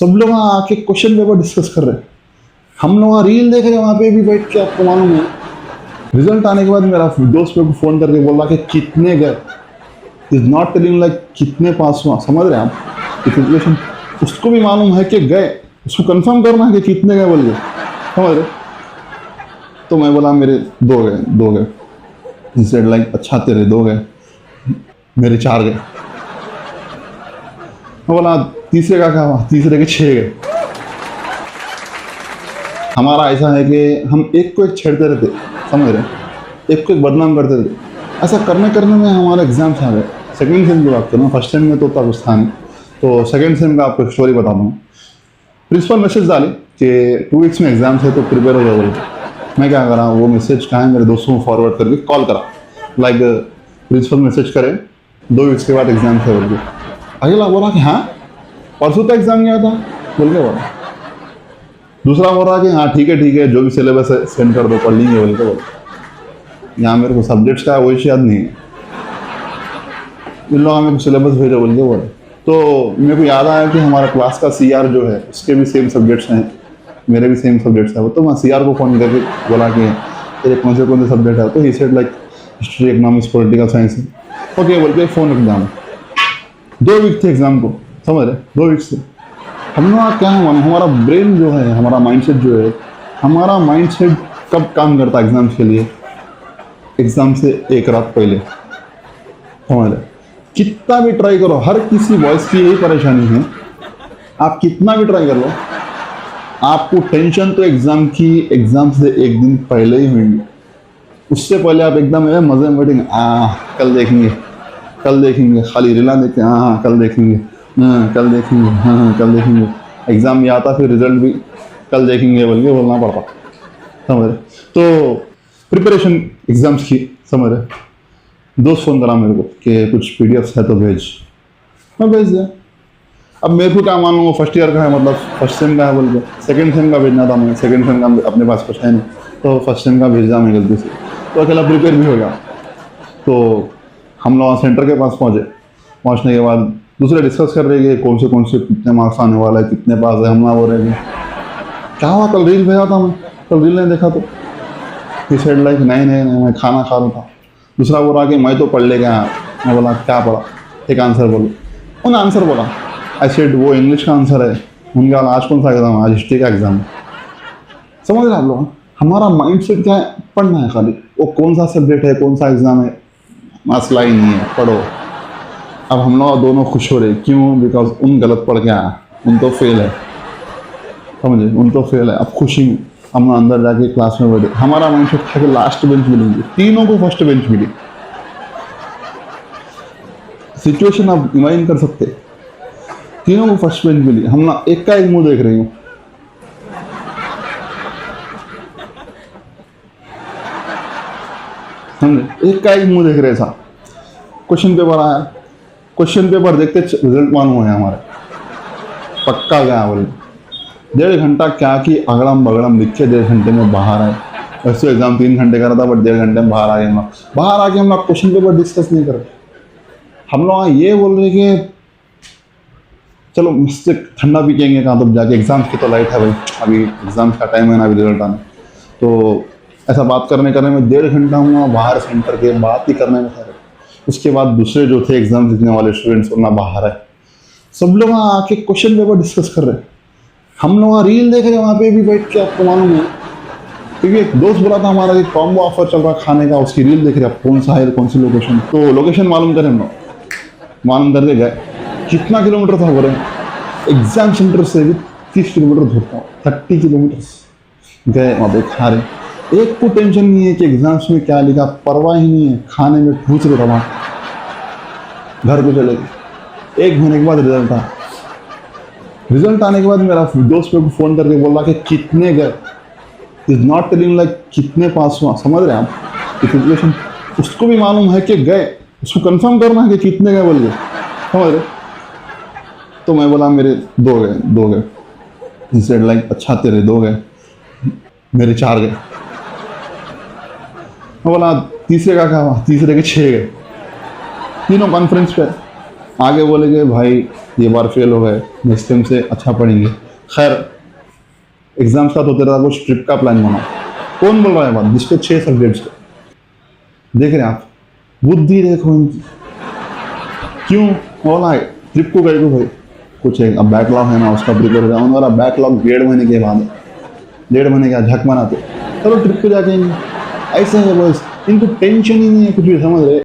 सब लोग वहाँ आके क्वेश्चन पेपर डिस्कस कर रहे हैं। हम लोग वहाँ रील देख रहे हैं, वहाँ पे भी बैठ के। आपको मालूम है रिजल्ट आने के बाद मेरा दोस्त मेरे को फोन करके बोला कि कितने गए, इज नॉट टेलिंग लाइक कितने पास हुआ। समझ रहे हैं आप सिचुएशन? उसको भी मालूम है कि गए, उसको कंफर्म करना है कि कितने गए बोल के। समझ रहे? तो मैं बोला मेरे 2 गए। ही सेड लाइक अच्छा तेरे 2 गए, मेरे 4 गए। मैं बोला तीसरे का क्या हुआ? तीसरे के 6 गए। हमारा ऐसा है कि हम एक को एक छेड़ते रहते, समझ रहे? एक को एक बदनाम करते रहते। ऐसा करने करने में हमारा एग्जाम्स आ गए। सेकेंड सेम की बात करूँ, फर्स्ट सेम में तो उतना कुछ था नहीं, तो सेकेंड सेम का आपको स्टोरी बता दूँ। प्रिंसिपल मैसेज डाली कि 2 वीक्स में एग्जाम्स है तो प्रिपेयर हो जाओ बोल के। मैं क्या करा, वो मैसेज कहा है मेरे दोस्तों को फॉरवर्ड करके कॉल करा, लाइक प्रिंसिपल मैसेज करे 2 वीक्स के बाद एग्जाम्स है बोल के। अगला बोला कि हाँ परसों तक एग्जाम गया था बोल के बोला। दूसरा बोल रहा कि हाँ ठीक है जो भी सिलेबस है सेंड कर दो, पढ़ लेंगे बोल के बोला। यहाँ मेरे को सब्जेक्ट्स का वही याद नहीं है, इन लोगों मेरे को सिलेबस भेजो बोल के बोले। तो मेरे को याद आया कि हमारा क्लास का सीआर जो है उसके भी सेम सब्जेक्ट्स हैं, मेरे भी सेम सब्जेक्ट्स हैं। तो मैं सीआर को फ़ोन करके बोला कि तेरे कौन से सब्जेक्ट है? तो he said like history, economics, political science. Okay बोल के फ़ोन रख दिया। 2 वीक थे एग्जाम को, समझ रहे? 2 वीक से हम लोग क्या है मानो, हमारा ब्रेन जो है, हमारा माइंडसेट जो है, हमारा माइंडसेट कब काम करता है एग्जाम्स के लिए? एग्जाम से एक रात पहले। समझ रहे? कितना भी ट्राई करो, हर किसी बॉयज की यही परेशानी है, आप कितना भी ट्राई कर लो, आपको टेंशन तो एग्जाम की एग्जाम से एक दिन पहले ही हुई। उससे पहले आप एकदम मजे में बैठेंगे, कल देखेंगे, खाली रिला देखे, हाँ कल देखेंगे, हाँ कल देखेंगे। एग्जाम भी आता फिर रिजल्ट भी कल देखेंगे बोल के बोलना पड़ता। समझ रहे? तो प्रिपरेशन एग्जाम्स की, समझ रहे? दोस्त फोन करा मेरे को कि कुछ पीडीएफ है तो भेज। मैं भेज दिया। अब मेरे को क्या मालूम फर्स्ट ईयर का है, मतलब फर्स्ट सेम का है बोल के। सेकेंड सेम का भेजना था मैं, सेकेंड सेम का अपने पास कुछ है नहीं, तो फर्स्ट सेम का भेज दिया मैं गलती से। तो अकेला प्रिपेयर भी हो गया। तो हम लोग सेंटर के पास पहुँचने के बाद दूसरे डिस्कस कर रहे हैं कौन से कितने मार्क्स आने वाला है, कितने पास है। हम ना बोल रहे हैं क्या हुआ, कल रील भेजा था मैं, कल रील नहीं देखा तो। ही सेड लाइक नहीं मैं खाना खा रहा था। दूसरा बोला कि मैं तो पढ़ ले गया। मैं बोला क्या पढ़ा? एक आंसर बोलो। उन आंसर बोला। आई सेड वो इंग्लिश का आंसर है। उनका आज कौन सा एग्जाम है? आज हिस्ट्री का एग्जाम है। समझ रहे आप लोग? हमारा माइंड सेट क्या है? पढ़ना है खाली। वो कौन सा सब्जेक्ट है, कौन सा एग्जाम है, मसला ही नहीं है, पढ़ो। अब हम लोग दोनों खुश हो रहे, क्यों? बिकॉज उन गलत पढ़ के आया, उन तो फेल है, समझे? उन तो फेल है। अब खुशी में हम अंदर जाके क्लास में बैठे, हमारा माइंड सेट था कि लास्ट बेंच मिलेंगे, तीनों को फर्स्ट बेंच मिली। सिचुएशन आप इमेजिन कर सकते, तीनों को फर्स्ट बेंच मिली। हम ना एक का एक मुंह देख रही हूँ। समझे? एक का एक मुंह देख रहे था। क्वेश्चन पेपर आया, क्वेश्चन पेपर देखते रिजल्ट मालूम है हमारे, पक्का गया बोले। 1.5 घंटा क्या कि अगड़म बगड़म लिख के 1.5 घंटे में बाहर आए। वैसे एग्जाम 3 घंटे का था, बट 1.5 घंटे में बाहर आ गए। हम बाहर आके हम लोग क्वेश्चन पेपर डिस्कस नहीं कर रहे। हम लोग ये बोल रहे कि चलो मुझसे ठंडा पी केंगे कहाँ, तब जाके एग्जाम्स की तो लाइट है भाई, अभी एग्जाम्स का टाइम है ना, अभी रिजल्ट आना। तो ऐसा बात करने में 1.5 घंटा हुआ बाहर सेंटर के, बात ही करने में था। उसके बाद दूसरे जो थे एग्जाम लिखने वाले स्टूडेंट्स ना बाहर आए, सब लोग वहाँ आके क्वेश्चन पेपर डिस्कस कर रहे हैं। हम लोग वहाँ रील देख रहे हैं, वहाँ पे भी बैठ के। आपको मालूम है क्योंकि एक दोस्त बोला था हमारा कि कॉम्बो ऑफर चल रहा खाने का, उसकी रील देख रहे हैं। कौन सा है, कौन सी लोकेशन, तो लोकेशन मालूम करें हम लोग, मालूम करके गए। कितना किलोमीटर था बोले? एग्जाम सेंटर से भी 30 किलोमीटर दूर था, 30 किलोमीटर गए वहाँ पे खा रहे। एक को टेंशन नहीं है कि एग्जाम्स में क्या लिखा, परवाह ही नहीं है, खाने में ठूस रहे था। घर को चले गए। 1 महीने के बाद रिजल्ट था। रिजल्ट आने के बाद मेरा दोस्त मेरे को फोन करके बोला कि कितने गए, इज नॉट टेलिंग लाइक कितने पास हुआ। समझ रहे हैं आप सिचुएशन? उसको भी मालूम है कि गए, उसको कंफर्म करना है कि कितने गए बोल के। समझ रहे? तो मैं बोला मेरे 2 गए। ही सेड लाइक अच्छा तेरे 2 गए, मेरे 4 गए। मैं बोला तीसरे का क्या हुआ? तीसरे के 6 गए। तीनों कॉन्फ्रेंस पे आगे बोलेंगे भाई ये बार फेल हो गए, नेक्स्ट टाइम से अच्छा पढ़ेंगे। खैर, एग्जाम्स का तो तेरा कुछ ट्रिप का प्लान बना। कौन बोल रहा है बात जिसके 6 सब्जेक्ट्स? देख रहे हैं आप, बुद्धि देखो इनकी। क्यों बोला है ट्रिप को गए को भाई? कुछ है, अब बैकलॉग है ना, उसका प्रिपेयर कर रहा हूँ। बैकलॉग 1.5 महीने के बाद है, 1.5 महीने का झक बनाते, चलो ट्रिप पे जाके। ऐसे है बॉयज, इनको टेंशन ही नहीं है कुछ भी, समझ रहे।